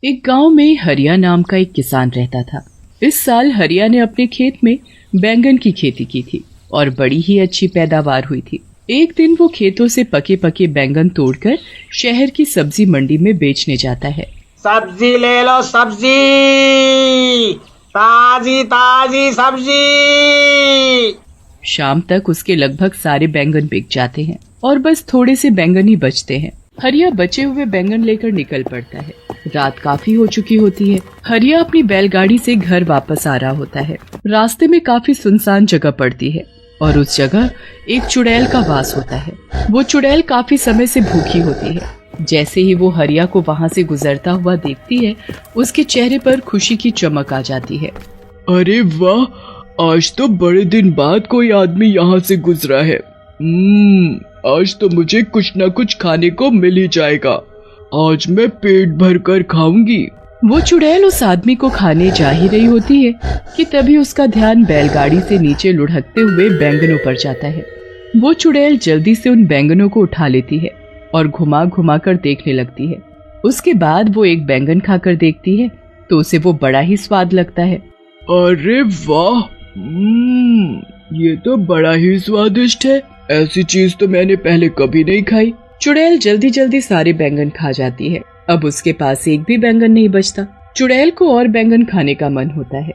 एक गांव में हरिया नाम का एक किसान रहता था। इस साल हरिया ने अपने खेत में बैंगन की खेती की थी और बड़ी ही अच्छी पैदावार हुई थी। एक दिन वो खेतों से पके पके बैंगन तोड़कर शहर की सब्जी मंडी में बेचने जाता है। सब्जी ले लो, सब्जी ताजी ताजी सब्जी। शाम तक उसके लगभग सारे बैंगन बिक जाते हैं और बस थोड़े से बैंगन ही बचते हैं। हरिया बचे हुए बैंगन लेकर निकल पड़ता है। रात काफी हो चुकी होती है। हरिया अपनी बैलगाड़ी से घर वापस आ रहा होता है। रास्ते में काफी सुनसान जगह पड़ती है और उस जगह एक चुड़ैल का वास होता है। वो चुड़ैल काफी समय से भूखी होती है। जैसे ही वो हरिया को वहाँ से गुजरता हुआ देखती है, उसके चेहरे पर खुशी की चमक आ जाती है। अरे वाह, आज तो बड़े दिन बाद कोई आदमी यहाँ से गुजरा है। आज तो मुझे कुछ न कुछ खाने को मिल ही जाएगा। आज मैं पेट भर कर खाऊंगी। वो चुड़ैल उस आदमी को खाने जा ही रही होती है कि तभी उसका ध्यान बैलगाड़ी से नीचे लुढ़कते हुए बैंगनों पर जाता है। वो चुड़ैल जल्दी से उन बैंगनों को उठा लेती है और घुमा घुमा कर देखने लगती है। उसके बाद वो एक बैंगन खाकर देखती है तो उसे वो बड़ा ही स्वाद लगता है। अरे वाह, ये तो बड़ा ही स्वादिष्ट है। ऐसी चीज तो मैंने पहले कभी नहीं खाई। चुड़ैल जल्दी जल्दी सारे बैंगन खा जाती है। अब उसके पास एक भी बैंगन नहीं बचता। चुड़ैल को और बैंगन खाने का मन होता है।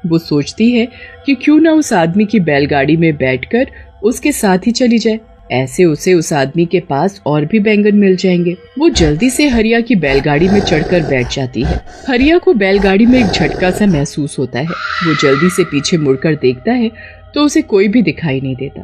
वो सोचती है कि क्यों ना उस आदमी की बैलगाड़ी में बैठकर उसके साथ ही चली जाए। ऐसे उसे उस आदमी के पास और भी बैंगन मिल जाएंगे। वो जल्दी से हरिया की बैलगाड़ी में चढ़कर बैठ जाती है। हरिया को बैलगाड़ी में एक झटका सा महसूस होता है। वो जल्दी से पीछे मुड़कर देखता है तो उसे कोई भी दिखाई नहीं देता।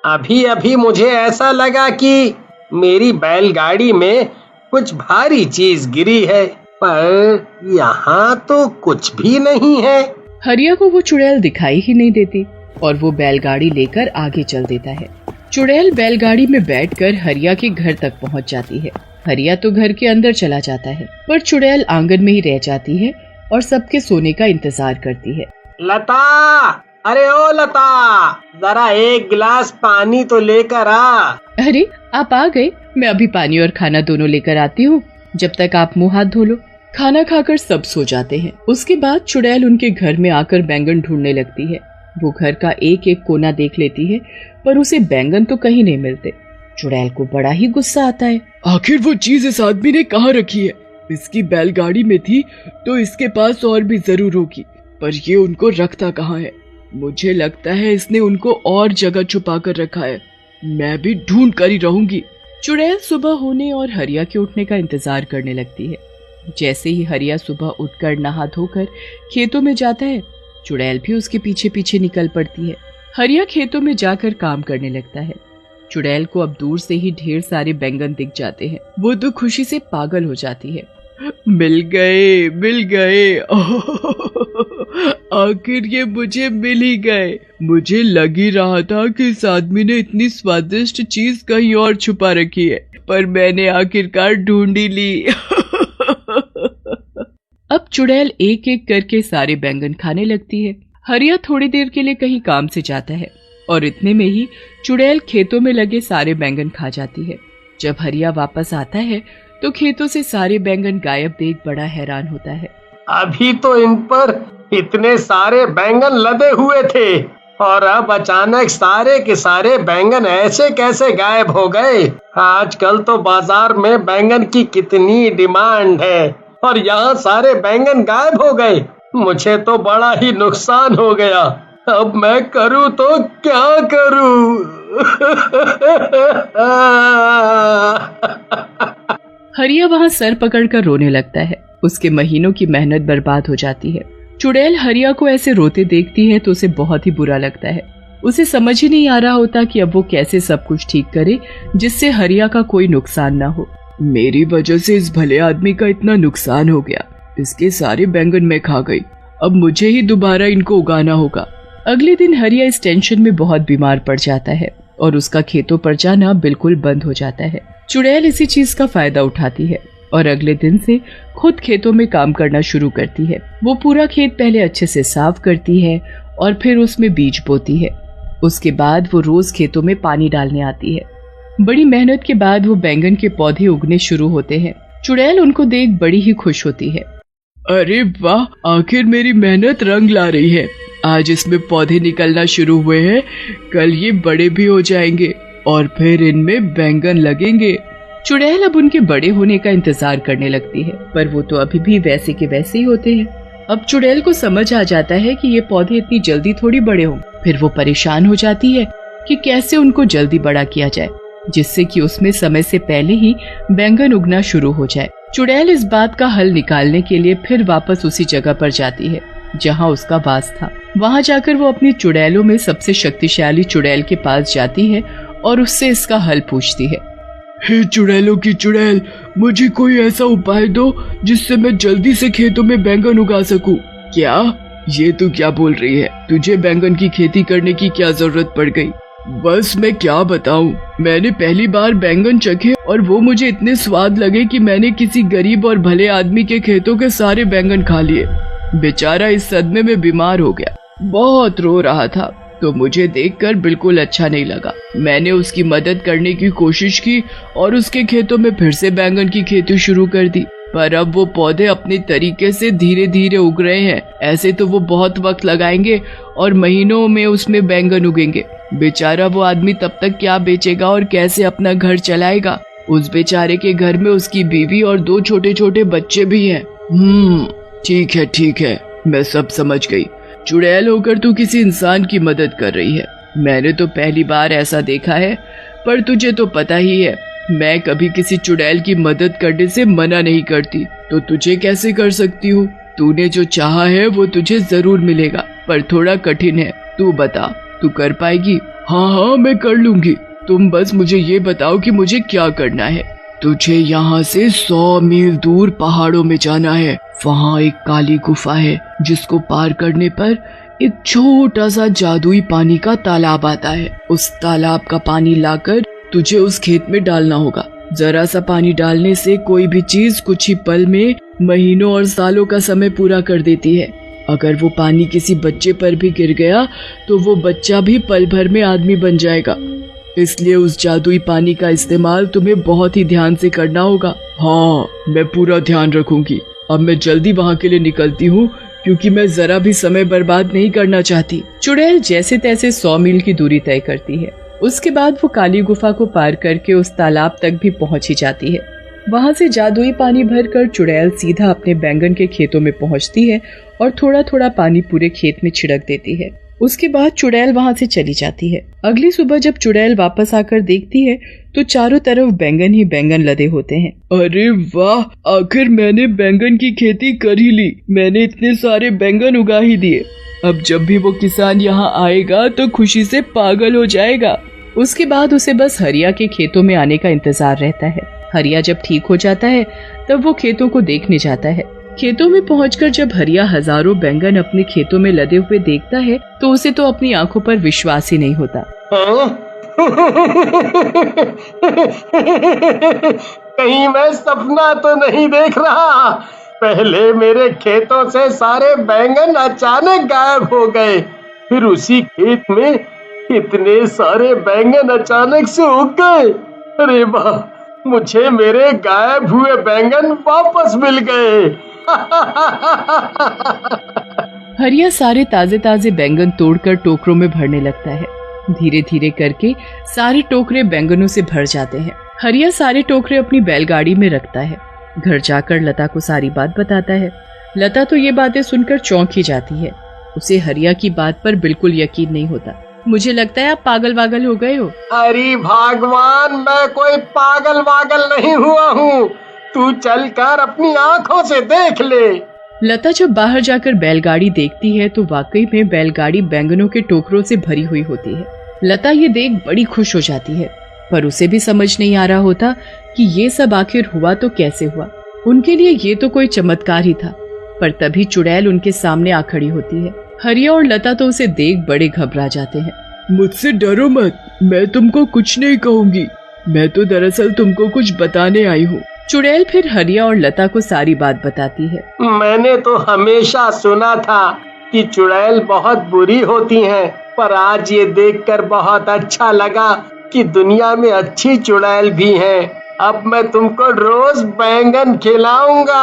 अभी अभी मुझे ऐसा लगा कि मेरी बैलगाड़ी में कुछ भारी चीज गिरी है, पर यहाँ तो कुछ भी नहीं है। हरिया को वो चुड़ैल दिखाई ही नहीं देती और वो बैलगाड़ी लेकर आगे चल देता है। चुड़ैल बैलगाड़ी में बैठकर हरिया के घर तक पहुँच जाती है। हरिया तो घर के अंदर चला जाता है, पर चुड़ैल आंगन में ही रह जाती है और सबके सोने का इंतजार करती है। लता, अरे ओ लता, जरा एक गिलास पानी तो लेकर आ। अरे आप आ गए, मैं अभी पानी और खाना दोनों लेकर आती हूँ। जब तक आप मुंह हाथ धो लो। खाना खाकर सब सो जाते हैं। उसके बाद चुड़ैल उनके घर में आकर बैंगन ढूंढने लगती है। वो घर का एक एक कोना देख लेती है, पर उसे बैंगन तो कहीं नहीं मिलते। चुड़ैल को बड़ा ही गुस्सा आता है। आखिर वो चीज इस आदमी ने कहाँ रखी है? इसकी बैलगाड़ी में थी तो इसके पास और भी जरूर होगी, पर ये उनको रखता कहाँ है? मुझे लगता है इसने उनको और जगह छुपा कर रखा है। मैं भी ढूंढ कर ही रहूंगी। चुड़ैल सुबह होने और हरिया के उठने का इंतजार करने लगती है। जैसे ही हरिया सुबह उठकर नहा धोकर खेतों में जाता है, चुड़ैल भी उसके पीछे पीछे निकल पड़ती है। हरिया खेतों में जाकर काम करने लगता है। चुड़ैल को अब दूर से ही ढेर सारे बैंगन दिख जाते हैं। वो तो खुशी से पागल हो जाती है। मिल गए, मिल गए। आखिर ये मुझे मिल ही गए। मुझे लग ही रहा था कि इस आदमी ने इतनी स्वादिष्ट चीज कहीं और छुपा रखी है, पर मैंने आखिरकार ढूंढ ही ली। अब चुड़ैल एक एक करके सारे बैंगन खाने लगती है। हरिया थोड़ी देर के लिए कहीं काम से जाता है और इतने में ही चुड़ैल खेतों में लगे सारे बैंगन खा जाती है। जब हरिया वापस आता है तो खेतों से सारे बैंगन गायब देख बड़ा हैरान होता है। अभी तो इन पर इतने सारे बैंगन लदे हुए थे और अब अचानक सारे के सारे बैंगन ऐसे कैसे गायब हो गए? आजकल तो बाजार में बैंगन की कितनी डिमांड है और यहाँ सारे बैंगन गायब हो गए। मुझे तो बड़ा ही नुकसान हो गया। अब मैं करूँ तो क्या करूँ? हरिया वहाँ सर पकड़कर रोने लगता है। उसके महीनों की मेहनत बर्बाद हो जाती है। चुड़ैल हरिया को ऐसे रोते देखती है तो उसे बहुत ही बुरा लगता है। उसे समझ ही नहीं आ रहा होता कि अब वो कैसे सब कुछ ठीक करे जिससे हरिया का कोई नुकसान ना हो। मेरी वजह से इस भले आदमी का इतना नुकसान हो गया। इसके सारे बैंगन मैं खा गई। अब मुझे ही दोबारा इनको उगाना होगा। अगले दिन हरिया इस टेंशन में बहुत बीमार पड़ जाता है और उसका खेतों पर जाना बिल्कुल बंद हो जाता है। चुड़ैल इसी चीज का फायदा उठाती है और अगले दिन से खुद खेतों में काम करना शुरू करती है। वो पूरा खेत पहले अच्छे से साफ करती है और फिर उसमें बीज बोती है। उसके बाद वो रोज खेतों में पानी डालने आती है। बड़ी मेहनत के बाद वो बैंगन के पौधे उगने शुरू होते हैं। चुड़ैल उनको देख बड़ी ही खुश होती है। अरे वाह, आखिर मेरी मेहनत रंग ला रही है। आज इसमें पौधे निकलना शुरू हुए हैं, कल ये बड़े भी हो जाएंगे और फिर इनमें बैंगन लगेंगे। चुड़ैल अब उनके बड़े होने का इंतजार करने लगती है, पर वो तो अभी भी वैसे के वैसे ही होते हैं। अब चुड़ैल को समझ आ जाता है कि ये पौधे इतनी जल्दी थोड़ी बड़े हों। फिर वो परेशान हो जाती है कि कैसे उनको जल्दी बड़ा किया जाए, जिससे कि उसमें समय से पहले ही बैंगन उगना शुरू हो जाए। चुड़ैल इस बात का हल निकालने के लिए फिर वापस उसी जगह पर जाती है जहाँ उसका वास था। वहाँ जाकर वो अपनी चुड़ैलों में सबसे शक्तिशाली चुड़ैल के पास जाती है और उससे इसका हल पूछती है। हे चुड़ैलों की चुड़ैल, मुझे कोई ऐसा उपाय दो जिससे मैं जल्दी से खेतों में बैंगन उगा सकूं। क्या? ये तू क्या बोल रही है? तुझे बैंगन की खेती करने की क्या जरूरत पड़ गई? बस मैं क्या बताऊं, मैंने पहली बार बैंगन चखे और वो मुझे इतने स्वाद लगे कि मैंने किसी गरीब और भले आदमी के खेतों के सारे बैंगन खा लिए। बेचारा इस सदमे में बीमार हो गया, बहुत रो रहा था, तो मुझे देखकर बिल्कुल अच्छा नहीं लगा। मैंने उसकी मदद करने की कोशिश की और उसके खेतों में फिर से बैंगन की खेती शुरू कर दी, पर अब वो पौधे अपने तरीके से धीरे धीरे उग रहे हैं। ऐसे तो वो बहुत वक्त लगाएंगे और महीनों में उसमें बैंगन उगेंगे। बेचारा वो आदमी तब तक क्या बेचेगा और कैसे अपना घर चलाएगा? उस बेचारे के घर में उसकी बीवी और 2 छोटे छोटे बच्चे भी हैं। ठीक है, मैं सब समझ गई। चुड़ैल होकर तू किसी इंसान की मदद कर रही है। मैंने तो पहली बार ऐसा देखा है, पर तुझे तो पता ही है मैं कभी किसी चुड़ैल की मदद करने से मना नहीं करती, तो तुझे कैसे कर सकती हूँ? तूने जो चाहा है वो तुझे जरूर मिलेगा, पर थोड़ा कठिन है। तू बता, तू कर पाएगी? हाँ, मैं कर लूंगी। तुम बस मुझे ये बताओ कि मुझे क्या करना है। तुझे यहाँ से 100 मील दूर पहाड़ों में जाना है। वहाँ एक काली गुफा है जिसको पार करने पर एक छोटा सा जादुई पानी का तालाब आता है। उस तालाब का पानी लाकर तुझे उस खेत में डालना होगा। जरा सा पानी डालने से कोई भी चीज कुछ ही पल में महीनों और सालों का समय पूरा कर देती है। अगर वो पानी किसी बच्चे पर भी गिर गया तो वो बच्चा भी पल भर में आदमी बन जाएगा। इसलिए उस जादुई पानी का इस्तेमाल तुम्हें बहुत ही ध्यान से करना होगा। हाँ, मैं पूरा ध्यान रखूंगी। अब मैं जल्दी वहाँ के लिए निकलती हूँ, क्योंकि मैं जरा भी समय बर्बाद नहीं करना चाहती। चुड़ैल जैसे तैसे 100 मील की दूरी तय करती है। उसके बाद वो काली गुफा को पार करके उस तालाब तक भी पहुंच ही जाती है। वहाँ से जादुई पानी भरकर चुड़ैल सीधा अपने बैंगन के खेतों में पहुँचती है और थोड़ा थोड़ा पानी पूरे खेत में छिड़क देती है। उसके बाद चुड़ैल वहाँ से चली जाती है। अगली सुबह जब चुड़ैल वापस आकर देखती है तो चारों तरफ बैंगन ही बैंगन लदे होते हैं। अरे वाह, आखिर मैंने बैंगन की खेती कर ही ली। मैंने इतने सारे बैंगन उगा ही दिए। अब जब भी वो किसान यहाँ आएगा तो खुशी से पागल हो जाएगा। उसके बाद उसे बस हरिया के खेतों में आने का इंतजार रहता है। हरिया जब ठीक हो जाता है तब वो खेतों को देखने जाता है। खेतों में पहुंचकर जब हरिया हजारों बैंगन अपने खेतों में लदे हुए देखता है तो उसे तो अपनी आंखों पर विश्वास ही नहीं होता। कहीं मैं सपना तो नहीं देख रहा? पहले मेरे खेतों से सारे बैंगन अचानक गायब हो गए, फिर उसी खेत में इतने सारे बैंगन अचानक से उग गए। अरे वाह, मुझे मेरे गायब हुए बैंगन वापस मिल गए। हरिया सारे ताजे ताजे बैंगन तोड़कर टोकरों में भरने लगता है। धीरे धीरे करके सारे टोकरे बैंगनों से भर जाते हैं। हरिया सारे टोकरे अपनी बैलगाड़ी में रखता है। घर जाकर लता को सारी बात बताता है। लता तो ये बातें सुनकर चौंक ही जाती है। उसे हरिया की बात पर बिल्कुल यकीन नहीं होता। मुझे लगता है आप पागल वागल हो गए हो। अरे भगवान, मैं कोई पागल वागल नहीं हुआ हूँ। तू चलकर अपनी आंखों से देख ले। लता जब बाहर जाकर बैलगाड़ी देखती है तो वाकई में बैलगाड़ी बैंगनों के टोकरों से भरी हुई होती है। लता ये देख बड़ी खुश हो जाती है, पर उसे भी समझ नहीं आ रहा होता कि ये सब आखिर हुआ तो कैसे हुआ। उनके लिए ये तो कोई चमत्कार ही था। पर तभी चुड़ैल उनके सामने आ खड़ी होती है। हरिया और लता तो उसे देख बड़े घबरा जाते हैं। मुझसे डरो मत, मैं तुमको कुछ नहीं कहूँगी। मैं तो दरअसल तुमको कुछ बताने आई हूँ। चुड़ैल फिर हरिया और लता को सारी बात बताती है। मैंने तो हमेशा सुना था कि चुड़ैल बहुत बुरी होती हैं, पर आज ये देखकर बहुत अच्छा लगा कि दुनिया में अच्छी चुड़ैल भी हैं। अब मैं तुमको रोज बैंगन खिलाऊंगा।